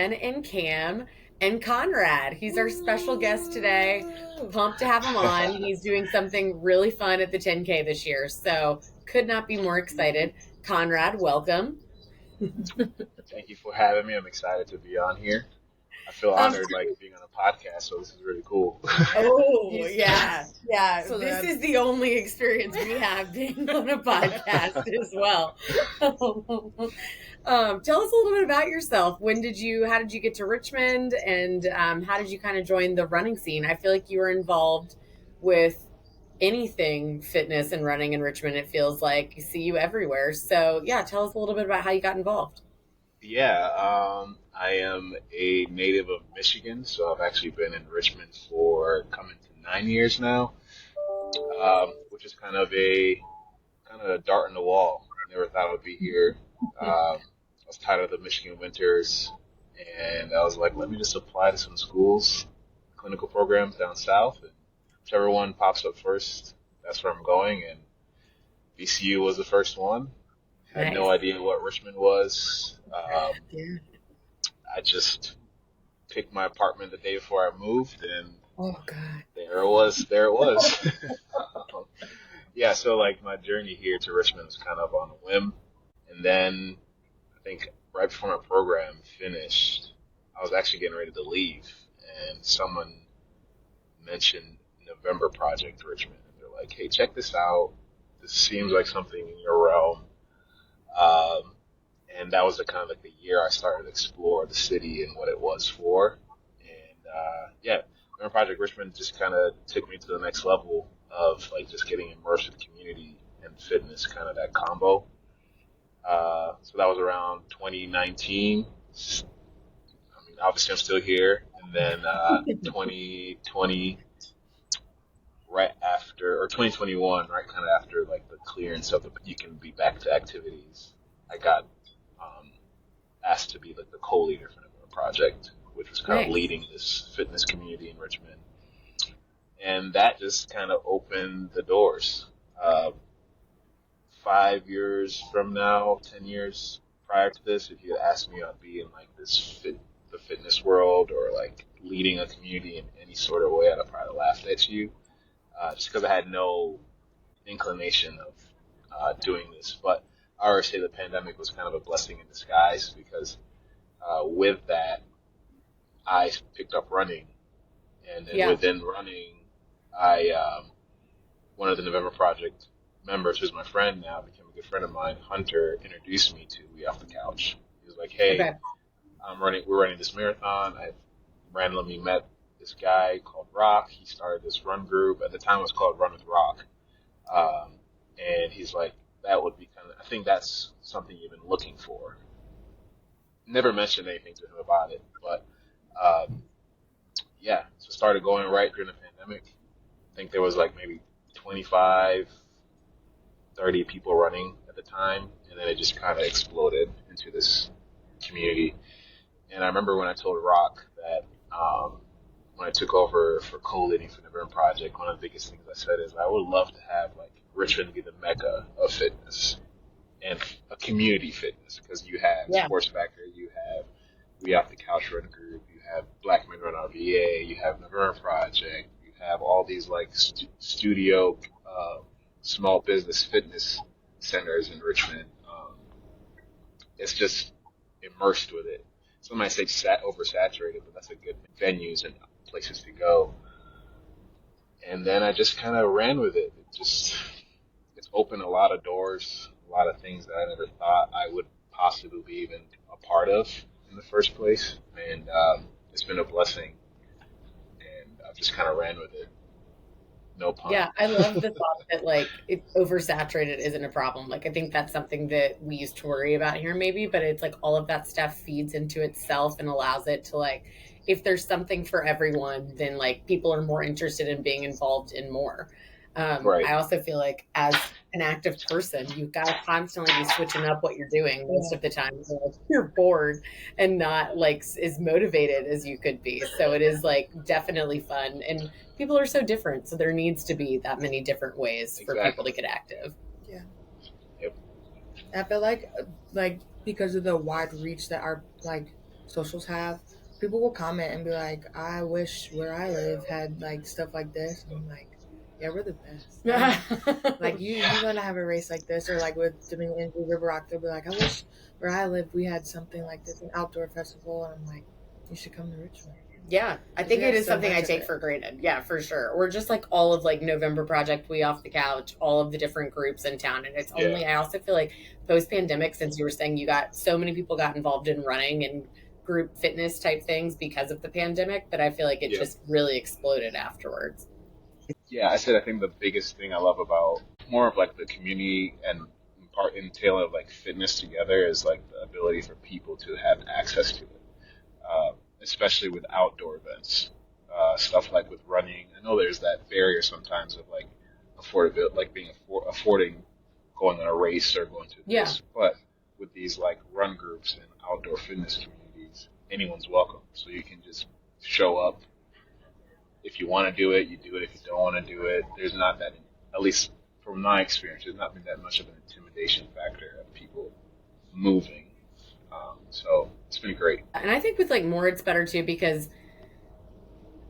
Dan and Cam and Conrad. He's our special guest today. Pumped to have him on. He's doing something really fun at the 10K this year, so could not be more excited. Conrad, welcome. Thank you for having me. I'm excited to be on here. I feel honored, being on a podcast, so this is really cool. Oh, yeah. So this is the only experience we have being on a podcast as well. Tell us a little bit about yourself. How did you get to Richmond, and how did you kind of join the running scene? I feel like you were involved with anything fitness and running in Richmond. It feels like you see you everywhere. So yeah, tell us a little bit about how you got involved. Yeah, I am a native of Michigan, so I've actually been in Richmond for coming to 9 years now, which is kind of a dart in the wall. I never thought I would be here. I was tired of the Michigan winters, and I was like, let me just apply to some schools, clinical programs down south, and whichever one pops up first, that's where I'm going. And VCU was the first one. Had no idea what Richmond was. Yeah. I just picked my apartment the day before I moved, and oh god, there it was. Yeah, so my journey here to Richmond was kind of on a whim, and then I think right before my program finished, I was actually getting ready to leave, and someone mentioned November Project Richmond, and they're like, "Hey, check this out. This seems like something in your realm." And that was the year I started to explore the city and what it was for. And November Project Richmond just kind of took me to the next level of just getting immersed in community and fitness, kind of that combo. So that was around 2019. I mean, obviously I'm still here. And then 2020, right after, or 2021, right kind of after the clearance of you can be back to activities, I got asked to be the co-leader for the project, which was kind of leading this fitness community in Richmond. And that just kind of opened the doors. 5 years from now, 10 years prior to this, if you had asked me I'd be in the fitness world or leading a community in any sort of way, I'd have probably laughed at you, just because I had no inclination of doing this. But I always say the pandemic was kind of a blessing in disguise, because with that, I picked up running. And then within running, one of the November Project members, who's my friend now, became a good friend of mine, Hunter, introduced me to We Off the Couch. He was like, "Hey, we're running this marathon. I randomly met this guy called Rock. He started this run group. At the time it was called Run with Rock. And he's like, that would be I think that's something you've been looking for." Never mentioned anything to him about it, but so started going right during the pandemic. I think there was maybe 25, 30 people running at the time, and then it just kind of exploded into this community. And I remember when I told Rock that when I took over for co-leading for the November Project, one of the biggest things I said is I would love to have Richmond be the mecca of fitness and a community fitness, because you have Sports Factor, you have We Off the Couch Run Group, you have Black Men Run RVA, you have November Project, you have all these studio small business fitness centers in Richmond. It's just immersed with it. Some might say oversaturated, but that's a good venues and places to go. And then I just kind of ran with it. It's opened a lot of doors, a lot of things that I never thought I would possibly be even a part of in the first place. And it's been a blessing. And I've just kind of ran with it. No pun. Yeah, I love the thought that it's oversaturated isn't a problem. I think that's something that we used to worry about here maybe, but it's all of that stuff feeds into itself and allows it to if there's something for everyone, then people are more interested in being involved in more. Right. I also feel as an active person, you've got to constantly be switching up what you're doing most of the time. So you're bored and not as motivated as you could be. So it is definitely fun, and people are so different. So there needs to be that many different ways for people to get active. Yeah. Yep. I feel like because of the wide reach that our socials have, people will comment and be like, I wish where I live had like stuff like this. And I'm like, yeah, we're the best. Like you gonna have a race like this, or like with Dominion River Rock, they'll be like, I wish where I lived we had something like this, an outdoor festival. And I'm like, you should come to Richmond. Yeah, I think it is something I take for granted. Yeah, for sure. Or just like all of like November Project, We Off the Couch, all of the different groups in town. And it's only, I also feel like post pandemic, since you were saying you got so many people got involved in running and group fitness type things because of the pandemic, that I feel like it just really exploded afterwards. Yeah, I think the biggest thing I love about more of like the community and part entail of like fitness together is like the ability for people to have access to it, especially with outdoor events. Stuff like with running, I know there's that barrier sometimes of like affordability, like affording going on a race or going to a race. But with these like run groups and outdoor fitness communities, anyone's welcome. So you can just show up. If you want to do it, you do it. If you don't want to do it, there's not that, at least from my experience, there's not been that much of an intimidation factor of people moving. So it's been great. And I think with like more, it's better too because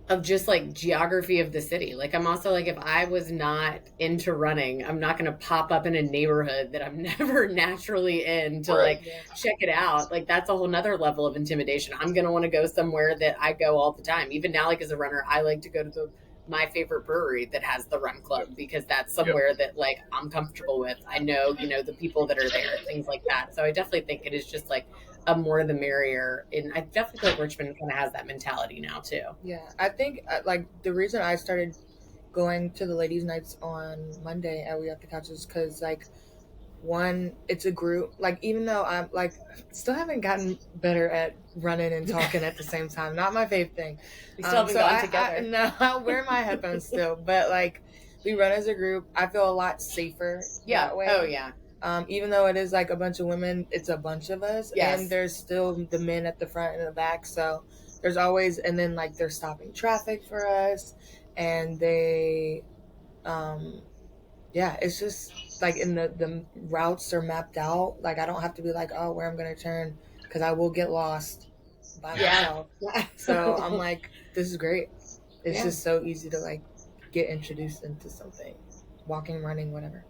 of just like geography of the city. Like I'm also like, if I was not into running, I'm not going to pop up in a neighborhood that I'm never naturally in to like check it out. Like that's a whole nother level of intimidation. I'm going to want to go somewhere that I go all the time. Even now, like as a runner, I like to go to my favorite brewery that has the run club because that's somewhere that like I'm comfortable with. I know, the people that are there, things like that. So I definitely think it is just like a more the merrier. And I definitely feel like Richmond kind of has that mentality now too. Yeah, I think like the reason I started going to the ladies' nights on Monday at We Off the Couch is because like one, it's a group. Like even though I'm like still haven't gotten better at running and talking at the same time. Not my favorite thing. We still haven't gone together. No, I wear my headphones still, but like we run as a group. I feel a lot safer that way. Oh yeah. Even though it is like a bunch of women, it's a bunch of us, and there's still the men at the front and the back. So there's always, and then like they're stopping traffic for us, and they, it's just like in the routes are mapped out. Like I don't have to be like, oh, where I'm gonna turn, because I will get lost by myself. So I'm like, this is great. It's just so easy to like get introduced into something, walking, running, whatever.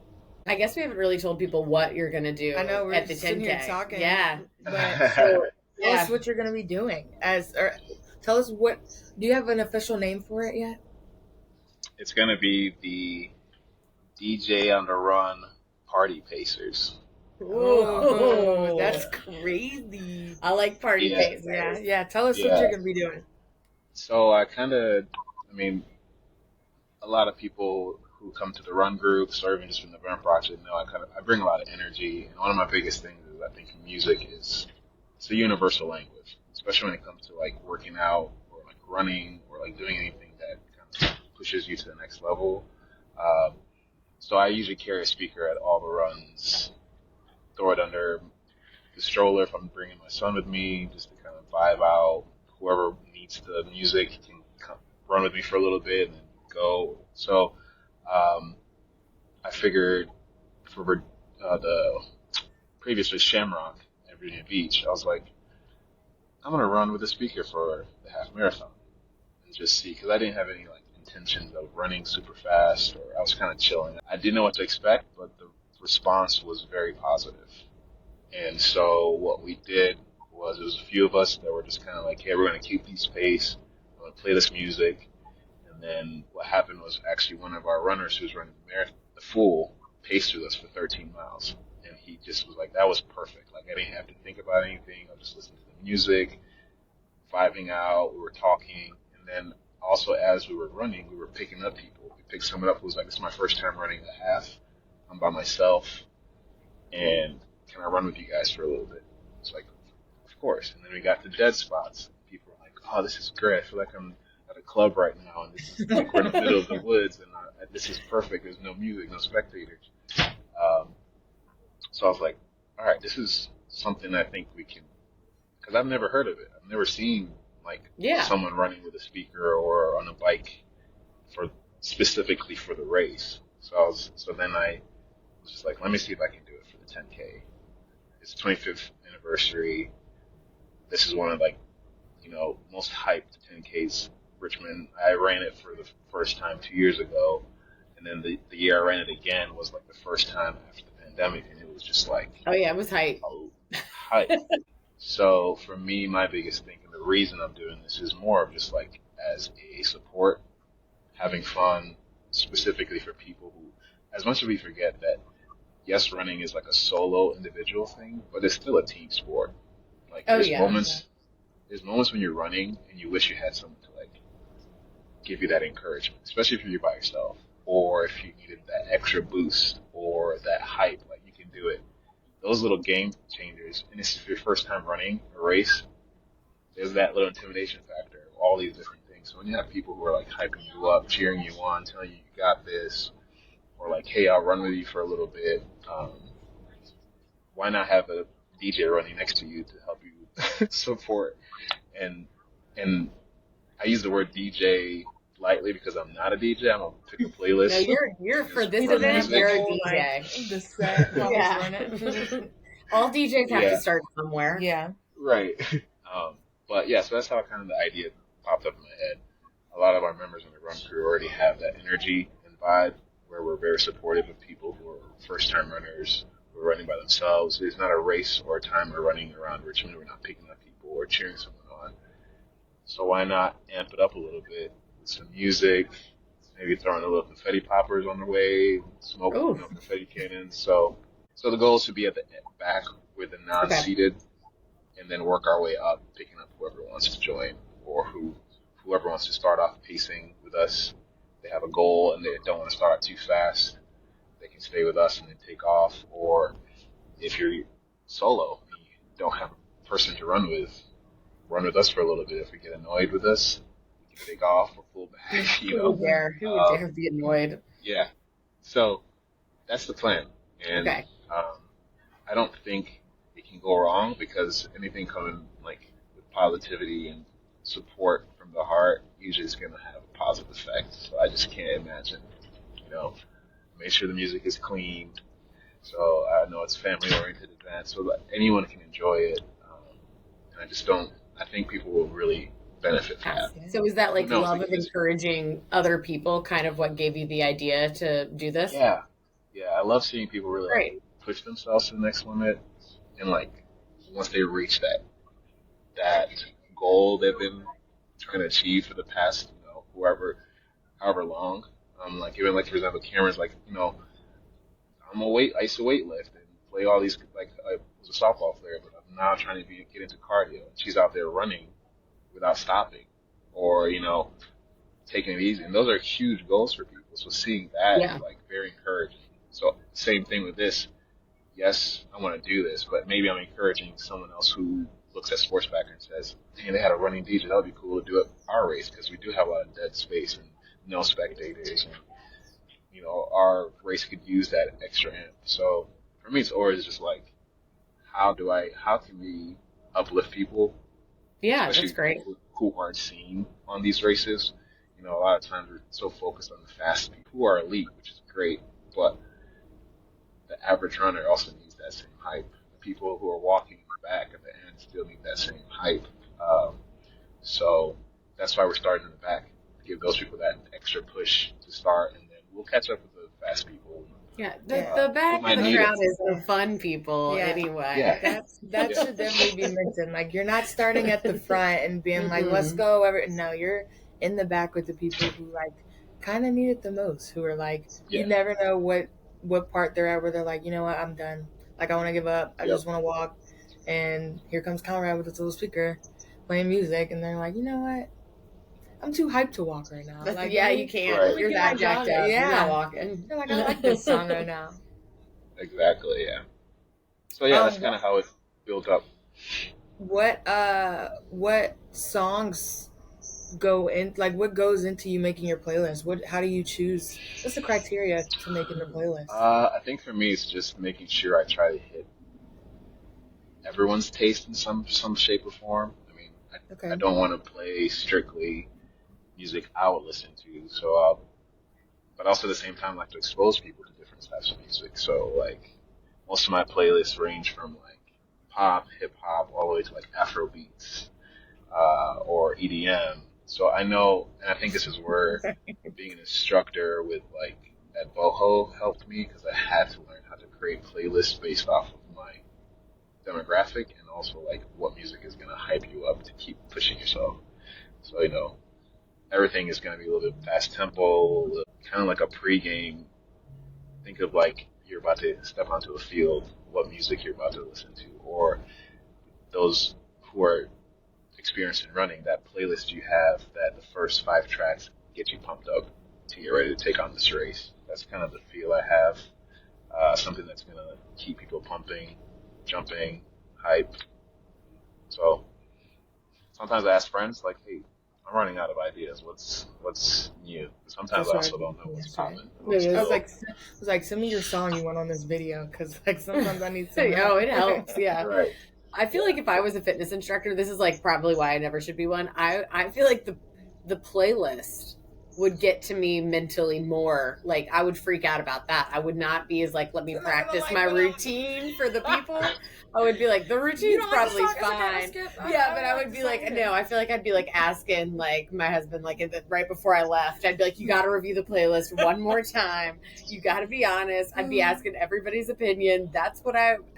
I guess we haven't really told people what you're going to do at the 10K. Here talking. Yeah. But tell us what you're going to be doing. Tell us do you have an official name for it yet? It's going to be the DJ on the Run Party Pacers. Oh, that's crazy. I like party pacers. Yeah. Tell us what you're going to be doing. So a lot of people who come to the run groups or even just from the Run Project know I bring a lot of energy, and one of my biggest things is I think music it's a universal language, especially when it comes to like working out or like running or like doing anything that kind of pushes you to the next level. So I usually carry a speaker at all the runs, throw it under the stroller if I'm bringing my son with me, just to kind of vibe out. Whoever needs the music can come run with me for a little bit and then go. So I figured for the previous was Shamrock at Virginia Beach, I was like, I'm going to run with a speaker for the half marathon and just see, because I didn't have any like intentions of running super fast, or I was kind of chilling. I didn't know what to expect, but the response was very positive. And so what we did was, it was a few of us that were just kind of like, hey, we're going to keep these pace, we're going to play this music. And then what happened was actually one of our runners who was running the full paced with us for 13 miles. And he just was like, that was perfect. Like I didn't have to think about anything. I was just listening to the music, vibing out, we were talking. And then also as we were running, we were picking up people. We picked someone up who was like, this is my first time running a half. I'm by myself. And can I run with you guys for a little bit? It's like, of course. And then we got to dead spots. People were like, oh, this is great. I feel like I'm at a club right now, and this is like we're in the middle of the woods, and this is perfect. There's no music, no spectators. So I was like, all right, this is something I think we can, because I've never heard of it. I've never seen like someone running with a speaker or on a bike specifically for the race. So then I was just like, let me see if I can do it for the 10K. It's the 25th anniversary. this is one of like, most hyped 10k's Richmond. I ran it for the first time 2 years ago, and then the year I ran it again was like the first time after the pandemic, and it was just like, oh yeah, it was hype. Hype. So for me, my biggest thing, and the reason I'm doing this is more of just like as a support, having fun, specifically for people who, as much as we forget that, yes, running is like a solo individual thing, but it's still a team sport. Like there's moments when you're running and you wish you had someone to like give you that encouragement, especially if you're by yourself, or if you needed that extra boost or that hype, like you can do it. Those little game changers, and this is your first time running a race, there's that little intimidation factor, all these different things. So when you have people who are like hyping you up, cheering you on, telling you you got this, or like, hey, I'll run with you for a little bit, why not have a DJ running next to you to help you support? And I use the word DJ lightly because I'm not a DJ. I'm gonna pick a playlist. No, you're for this event. You're a DJ. The set, yeah. All DJs have to start somewhere. Yeah. Right. But yeah, so that's how kind of the idea popped up in my head. A lot of our members in the run crew already have that energy and vibe where we're very supportive of people who are first-time runners who are running by themselves. It's not a race or a time we're running around Richmond. We're not picking up people or cheering someone on. So why not amp it up a little bit with some music, maybe throwing a little confetti poppers on the way, smoke confetti cannons. So the goal is to be at the back with the non-seated, and then work our way up, picking up whoever wants to join or whoever wants to start off pacing with us. They have a goal and they don't want to start too fast, they can stay with us and then take off. Or if you're solo and you don't have a person to run with us for a little bit. If we get annoyed with us, we can take off or pull back. Who would dare be annoyed? Yeah. So that's the plan. And I don't think it can go wrong, because anything coming like with positivity and support from the heart usually is going to have a positive effect. So I just can't imagine, make sure the music is clean. So I know it's family-oriented event so that anyone can enjoy it. And I think people will really benefit from that. So is that like love of encouraging other people kind of what gave you the idea to do this? Yeah. I love seeing people really like, push themselves to the next limit, and like once they reach that goal they've been trying to achieve for the past, however long. Like even like for example, Cameron's like, I used to weightlift and play all these, like I was a softball player, but I'm now trying to get into cardio. She's out there running without stopping, or taking it easy, and those are huge goals for people. So seeing that is like very encouraging. So same thing with this. Yes, I want to do this, but maybe I'm encouraging someone else who looks at Sports Backer and says, "Dang, they had a running DJ. That would be cool to do it our race, because we do have a lot of dead space and no spectators, and our race could use that extra amp." So for me, it's always just like, how can we uplift people? Yeah, that's great. Who aren't seen on these races. A lot of times we're so focused on the fast people who are elite, which is great, but the average runner also needs that same hype. The people who are walking back at the end still need that same hype. So that's why we're starting in the back, to give those people that extra push to start, and then we'll catch up with the fast people. Yeah, the back of the crowd is the fun people anyway. Yeah. That should definitely be mentioned. Like, you're not starting at the front and being like, let's go. No, you're in the back with the people who like kind of need it the most, who are like, you never know what part they're at where they're like, you know what, I'm done. Like, I want to give up. I just want to walk. And here comes Conrad with his little speaker playing music, and they're like, you know what? I'm too hyped to walk right now. Like, you can't. Right. You're that jacked up. You're not walking. You're like, I like this song right now. Exactly, yeah. So that's kind of how it built up. What songs go in? Like, what goes into you making your playlist? How do you choose? What's the criteria to making the playlist? I think for me, it's just making sure I try to hit everyone's taste in some shape or form. I mean, I don't want to play strictly music I would listen to. So, but also at the same time, I like to expose people to different types of music. So, like, most of my playlists range from like pop, hip hop, all the way to like Afro beats or EDM. So I know, and I think this is where being an instructor with like at Boho helped me because I had to learn how to create playlists based off of my demographic and also like what music is going to hype you up to keep pushing yourself. So, you know, everything is going to be a little bit fast tempo, kind of like a pregame. Think of like you're about to step onto a field, what music you're about to listen to, or those who are experienced in running, that playlist you have that the first 5 tracks get you pumped up to get ready to take on this race. That's kind of the feel I have. Something that's going to keep people pumping, jumping, hype. So sometimes I ask friends, like, hey, I'm running out of ideas. What's new? Sometimes I also don't know what's popping. I was like, send me your song you want on this video, because like sometimes I need some. Oh, it helps. Yeah. Right. I feel like if I was a fitness instructor, this is like probably why I never should be one. I feel like the playlist would get to me mentally more. Like I would freak out about that. I would not be as like, let me practice my routine for the people. I would be like, the routine's probably fine. Yeah, but I would be like, no, I feel like I'd be like asking like my husband, like right before I left, I'd be like, you got to review the playlist one more time. You got to be honest. I'd be asking everybody's opinion. That's what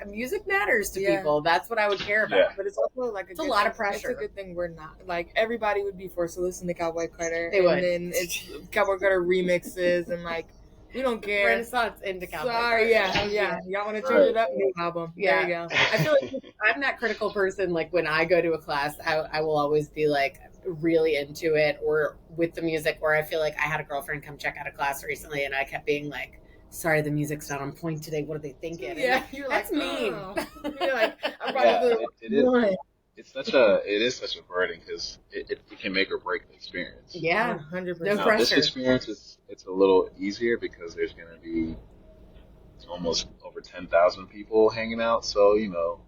music matters to people. That's what I would care about. Yeah. But it's also like it's a lot of pressure. It's a good thing we're not. Like everybody would be forced to listen to Cowboy Carter. They would. And then it's Cowboy Carter remixes and like, we don't care. Renaissance into Cowboy. Sorry, yeah. Y'all want to change it up? New album. Yeah. There you go. I feel like I'm that critical person. Like when I go to a class, I will always be like really into it or with the music. Or I feel like I had a girlfriend come check out a class recently, and I kept being like, "Sorry, the music's not on point today. What are they thinking?" Yeah, you're that's like, mean. Oh. You're like, I'm probably it is. It is such a burden because it can make or break the experience. Yeah, 100%. No Now, pressure. this experience it's a little easier because there's going to be almost over 10,000 people hanging out. So you know,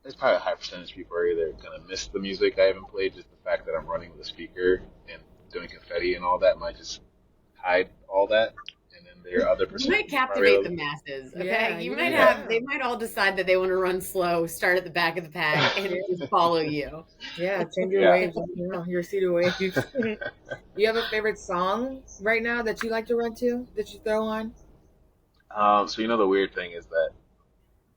there's probably a high percentage of people are either going to miss the music I haven't played, just the fact that I'm running with a speaker and doing confetti and all that might just hide all that. And then there are other percentages. You might captivate the masses, okay? Yeah, they might all decide that they want to run slow, start at the back of the pack, and just follow you. Yeah, change your waves, your cedar waves. Do you have a favorite song right now that you like to run to, that you throw on? So you know the weird thing is that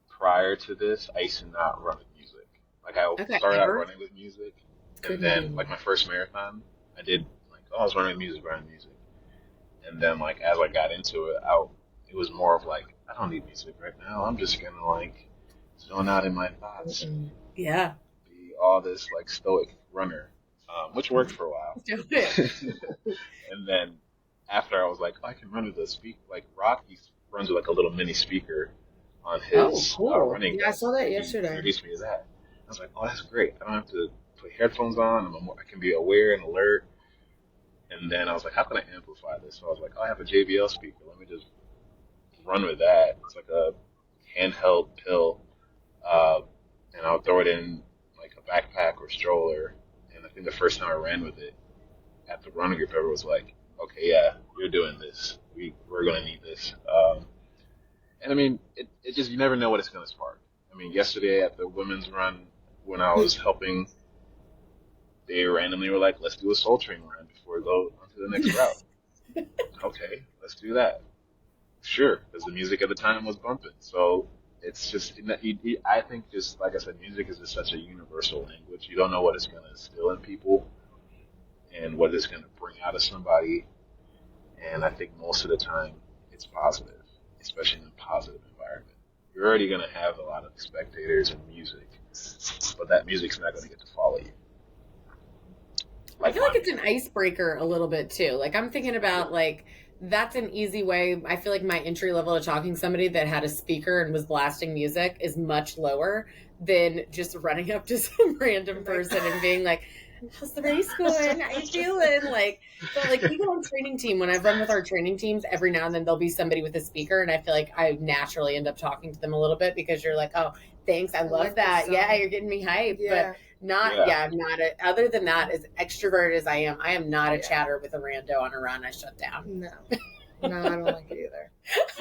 prior to this, I used to not run with music. Like I started out running with music, and then like my first marathon, I did like I was running music. And then, like, as I got into it, it was more of like, I don't need music right now. I'm just gonna like zone out in my thoughts. Yeah. Be all this like stoic runner, which worked for a while. And then after I was like, I can run with a speaker. Like Rock, he runs with like a little mini speaker on his running. Yeah, I saw that yesterday. He introduced me to that. I was like, oh, that's great. I don't have to put headphones on. I can be aware and alert. And then I was like, how can I amplify this? So I was like, I have a JBL speaker. Let me just run with that. It's like a handheld pill. And I'll throw it in like a backpack or stroller. And I think the first time I ran with it at the running group, everyone was like, okay, yeah, you're doing this. We're going to need this. And I mean, it just, you never know what it's going to spark. I mean, yesterday at the women's run, when I was helping, they randomly were like, let's do a Soul Train run before we go on to the next route. Okay, let's do that. Sure, because the music at the time was bumping. So it's just, I think just, like I said, music is just such a universal language. You don't know what it's going to instill in people and what it's going to bring out of somebody. And I think most of the time it's positive, especially in a positive environment. You're already going to have a lot of spectators and music, but that music's not going to get to follow you. I feel like it's an icebreaker a little bit too. Like I'm thinking about like that's an easy way. I feel like my entry level to talking to somebody that had a speaker and was blasting music is much lower than just running up to some random person and being like, how's the race going? How you feeling? Like, so like even on training team, when I've run with our training teams, every now and then there'll be somebody with a speaker, and I feel like I naturally end up talking to them a little bit because you're like, oh, thanks, I love that. Yeah, you're getting me hyped. Yeah. But I'm not other than that, as extroverted as I am not a chatter with a rando on a run. I shut down. No, I don't like it either.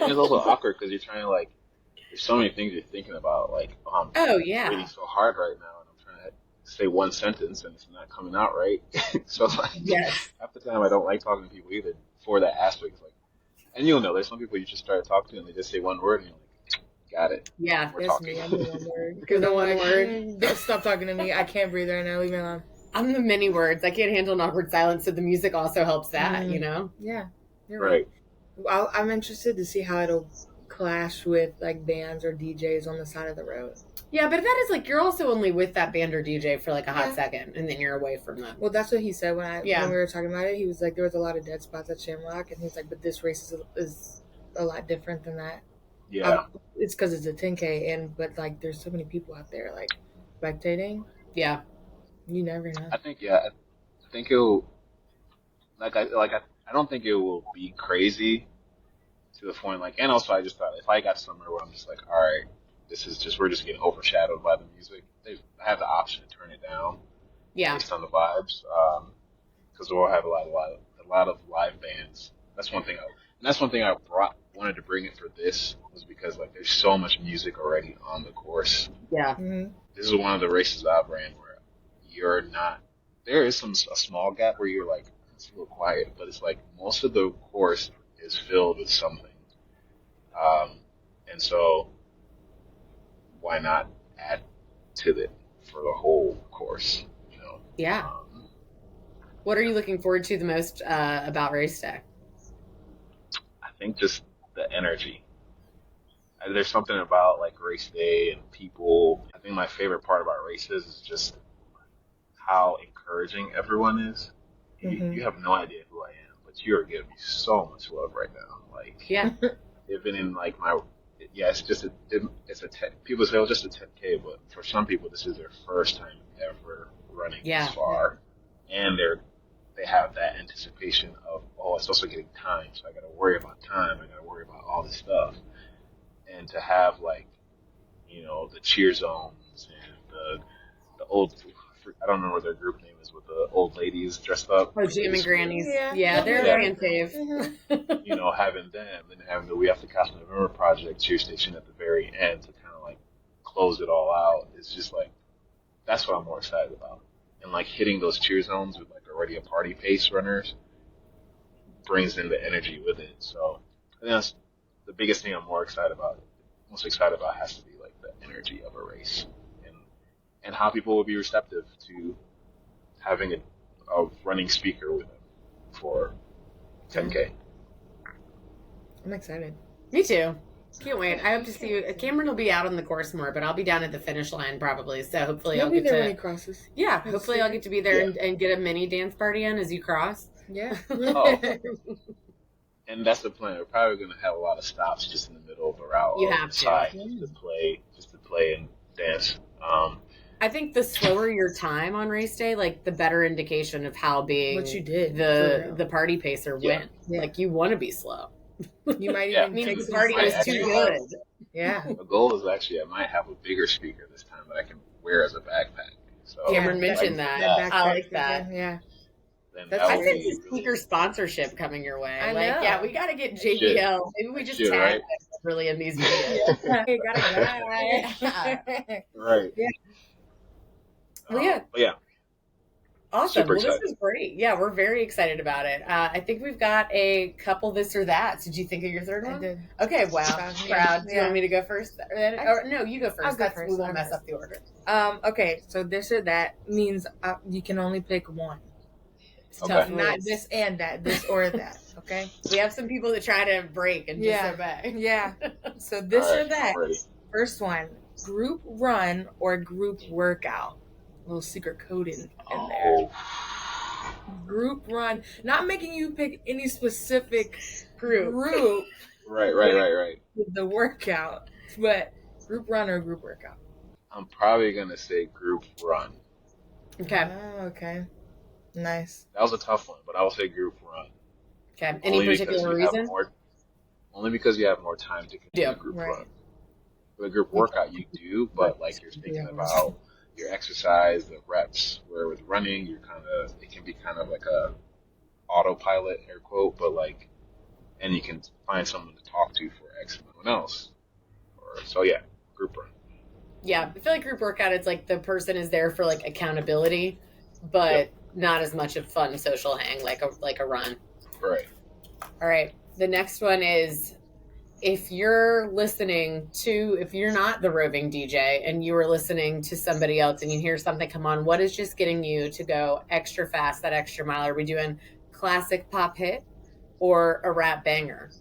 And it's also awkward because you're trying to like there's so many things you're thinking about. Like, oh yeah, I'm reading so hard right now, and I'm trying to say one sentence, and it's not coming out right. So like, yes, half the time I don't like talking to people either for that aspect. It's like, and you'll know, there's some people you just start to talk to, and they just say one word, and you're like, got it. Yeah, we're that's talking. me. I'm the one word. Because the one word. Don't stop talking to me. I can't breathe right now. Leave me alone. I'm the many words. I can't handle an awkward silence, so the music also helps that. You know. Yeah, you're right. I'm interested to see how it'll clash with like bands or DJs on the side of the road. Yeah, but that is like you're also only with that band or DJ for like a hot second, and then you're away from them. Well, that's what he said when we were talking about it. He was like, there was a lot of dead spots at Shamrock, and he's like, but this race is a lot different than that. Yeah, it's because it's a 10K, but like there's so many people out there like spectating. Yeah, you never know. I think it'll I don't think it will be crazy to the point like, and also I just thought if I got somewhere where I'm just like, all right, we're just getting overshadowed by the music. I have the option to turn it down, based on the vibes, because we'll have a lot of live bands. That's one thing I wanted to bring it for this was because like there's so much music already on the course. Yeah, this is one of the races I've ran where you're not. There is a small gap where you're like it's a little quiet, but it's like most of the course is filled with something. And so why not add to it for the whole course, you know? Yeah. What are you looking forward to the most about race day? I think just the energy. There's something about like race day and people. I think my favorite part about races is just how encouraging everyone is. You have no idea who I am, but you're giving me so much love right now. Like, even in like it's just it's a 10. People say, "Oh, just a 10K," but for some people, this is their first time ever running this far, and they have that anticipation of, oh, it's also getting time, so I got to worry about time. I got to worry about all this stuff, and to have like, you know, the cheer zones and the old. I don't remember what their group name is with the old ladies dressed up. Oh, Jim and Grannies. Yeah, they're a fan fave. You know, having them and having the We Have to Cast November Project cheer station at the very end to kind of like close it all out. It's just like, that's what I'm more excited about. And like hitting those cheer zones with like already a party pace runners brings in the energy with it. So I think that's the biggest thing I'm most excited about has to be like the energy of a race. And how people will be receptive to having a running speaker with them for 10K. I'm excited. Me too. Can't wait. I hope to see you. Cameron will be out on the course more, but I'll be down at the finish line probably. So hopefully I'll get there when he crosses. Yeah, hopefully I'll get to be there and get a mini dance party in as you cross. Yeah. And that's the plan. We're probably going to have a lot of stops just in the middle of the route. You have to. Just to play and dance. I think the slower your time on race day, like the better indication of how being what you did the party pacer went. Yeah. Like you want to be slow. You might even mean the party was too good. Yeah. The goal is actually I might have a bigger speaker this time that I can wear as a backpack. So Cameron mentioned that. I like that. Yeah. I think the speaker sponsorship coming your way. I know. We got to get JBL. Maybe we just tag really in these videos. Hey, gotta Right. Yeah. But yeah. Awesome. Well, this is great. Yeah, we're very excited about it. I think we've got a couple this or that. Did you think of your third one? I did. Okay, wow. Proud. Do you want me to go first? Or, no, you go first. I'll go first. We won't mess up the order. Okay, so this or that means you can only pick one. It's tough. Not this and that, this or that. Okay? We have some people that try to break and disobey. Yeah. So this or that. First one, group run or group workout. A little secret code in there. Group run. Not making you pick any specific group. Right. The workout. But group run or group workout. I'm probably going to say group run. Okay. Oh, okay. Nice. That was a tough one, but I will say group run. Okay. Any particular reason? Only because you have more time to do a group run. With a group workout, you do, but like you're thinking about your exercise, the reps, where with running, it can be kind of like a autopilot, air quote, but like, and you can find someone to talk to for X amount else, or So yeah, group run. Yeah, I feel like group workout, it's like the person is there for like accountability, but not as much of fun social hang like a run. Right. All right. The next one is if you're not the roving DJ and you were listening to somebody else and you hear something come on, what is just getting you to go extra fast, that extra mile? Are we doing classic pop hit or a rap banger?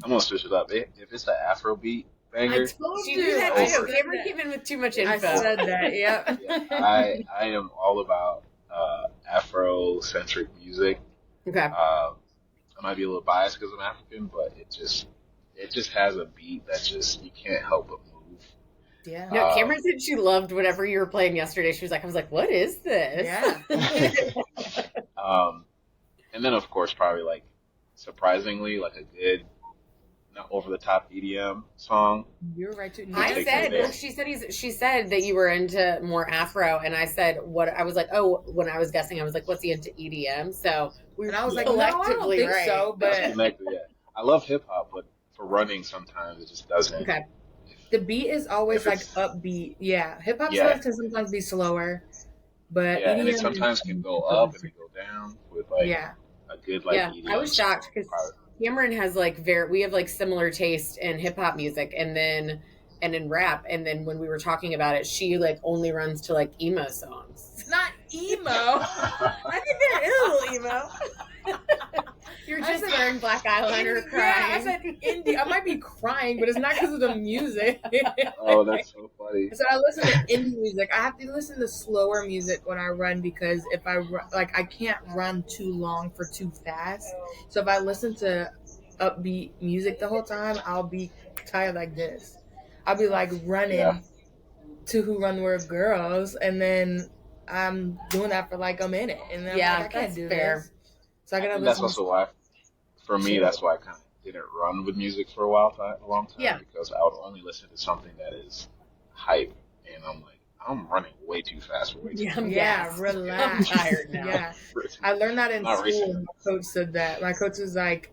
I'm gonna switch it up. If it's the Afrobeat banger, I told you do that too. Cameron came in with too much info. I said that. Yep. Yeah, I am all about Afro-centric music. Okay. I might be a little biased because I'm African, but it just has a beat that just you can't help but move. Yeah. No, Cameron said she loved whatever you were playing yesterday. She was like, I was like, what is this? Yeah. And then of course probably like surprisingly like a good not over the top EDM song. You're right too. I said, well, she said that you were into more Afro, and I said what I was like. Oh, when I was guessing, I was like, what's he into EDM? So I was like, collectively no, I don't think right. so, but yeah. I love hip hop, but for running sometimes it just doesn't. Okay. The beat is always like upbeat. Yeah, hip hop stuff can sometimes be slower, but EDM and it EDM sometimes can go up and it go down with like a good like EDM. I was shocked because Cameron has we have like similar taste in hip hop music and in rap, and then when we were talking about it, she like only runs to like emo songs. It's not emo. I think there is a little emo. You're just wearing black eyeliner, crying. Yeah, I said indie. I might be crying, but it's not because of the music. Oh, that's so funny. So I listen to indie music. I have to listen to slower music when I run because if I can't run too long for too fast. So if I listen to upbeat music the whole time, I'll be tired like this. I'll be like running to Who Run Where Girls, and then I'm doing that for like a minute, and then I'm like, I can't do this. So I gotta listen. That's also why, for me, that's why I kind of didn't run with music for a long time, because I would only listen to something that is hype, and I'm like, I'm running way too fast for way too fast. Yeah, relax. I'm tired now. Yeah, I learned that in school. My coach said that. My coach was like,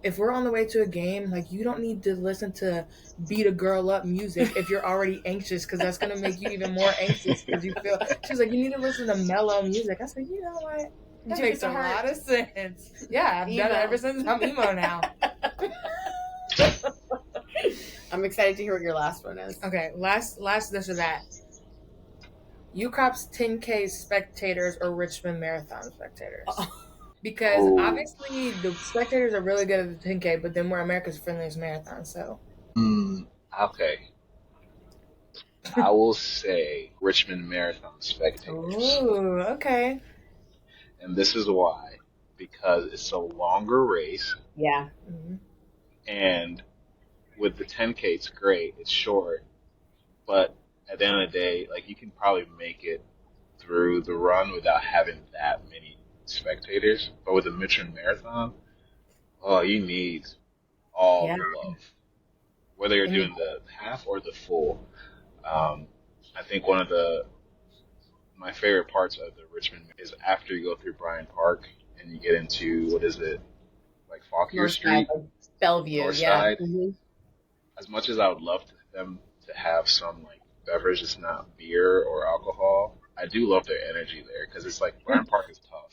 if we're on the way to a game, like you don't need to listen to beat a girl up music if you're already anxious, because that's gonna make you even more anxious because you feel. She was like, you need to listen to mellow music. I said, you know what? That makes a lot of sense. Yeah, I've done it ever since I'm emo now. I'm excited to hear what your last one is. Okay, last this or that. UCOP's 10k's spectators or Richmond Marathon spectators. Because obviously the spectators are really good at the 10K, but then we're America's friendliest marathon, so. Okay. I will say Richmond Marathon spectators. Ooh, okay. And this is why. Because it's a longer race. Yeah. Mm-hmm. And with the 10K, it's great. It's short. But at the end of the day, like you can probably make it through the run without having that many spectators. But with the Richmond Marathon, you need all the love. Whether you're doing the half or the full. I think one of my favorite parts of the Richmond is after you go through Bryant Park and you get into, what is it, like Fauquier Street? Bellevue, Northside. Mm-hmm. As much as I would love them to have some like beverage that's not beer or alcohol, I do love their energy there because it's like Bryant Park is tough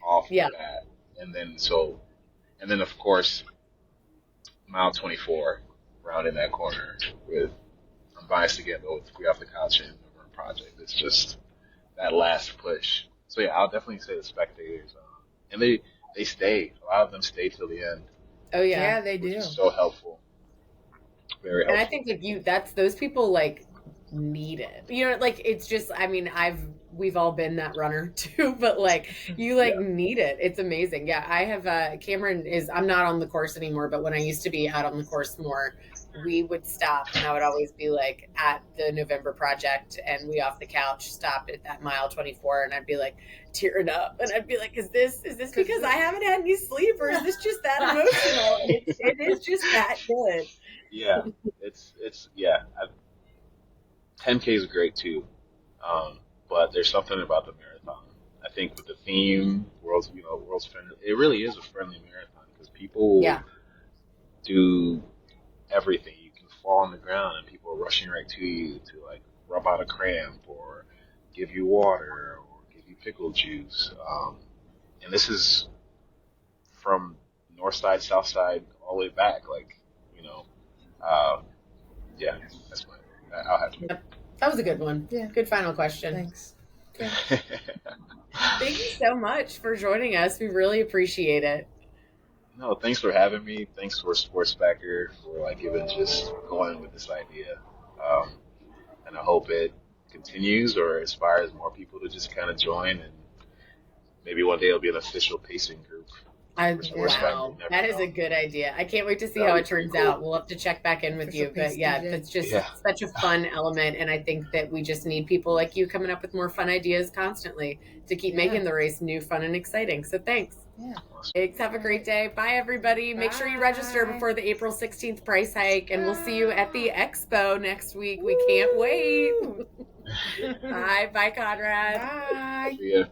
off the bat. And then of course, mile 24, rounding that corner with, I'm biased again, but with Free Off the Couch and the Run Project. It's just that last push. So yeah, I'll definitely say the spectators. And they stay. A lot of them stay till the end. Oh yeah. Yeah, they do. Which is so helpful. Very helpful. And I think like those people like need it. You know, like it's just, I mean, we've all been that runner too, but like you need it. It's amazing. Yeah, I have Cameron I'm not on the course anymore, but when I used to be out on the course more, we would stop and I would always be like at the November Project and We Off the Couch stopped at that mile 24 and I'd be like tearing up and I'd be like, is this because I haven't had any sleep or is this just that emotional? It is just that good. Yeah, it's 10K is great too, but there's something about the marathon. I think with the theme, world's friendly, it really is a friendly marathon because people do everything. You can fall on the ground and people are rushing right to you to like rub out a cramp or give you water or give you pickle juice. And this is from north side, south side, all the way back. Like, you know, yeah, that's my. I'll have to. Yep. That was a good one. Yeah. Good final question. Thanks. Yeah. Thank you so much for joining us. We really appreciate it. No, thanks for having me. Thanks for Sportsbacker for like even just going with this idea. And I hope it continues or inspires more people to just kind of join, and maybe one day it'll be an official pacing group. Wow, that is a good idea. I can't wait to see how it turns out. We'll have to check back in with you. But yeah, it's just such a fun element. And I think that we just need people like you coming up with more fun ideas constantly to keep making the race new, fun, and exciting. So thanks. Yeah. Thanks. Have a great day. Bye, everybody. Make sure you register before the April 16th price hike. And we'll see you at the expo next week. We can't wait. Bye. Bye, Conrad. Bye. See ya.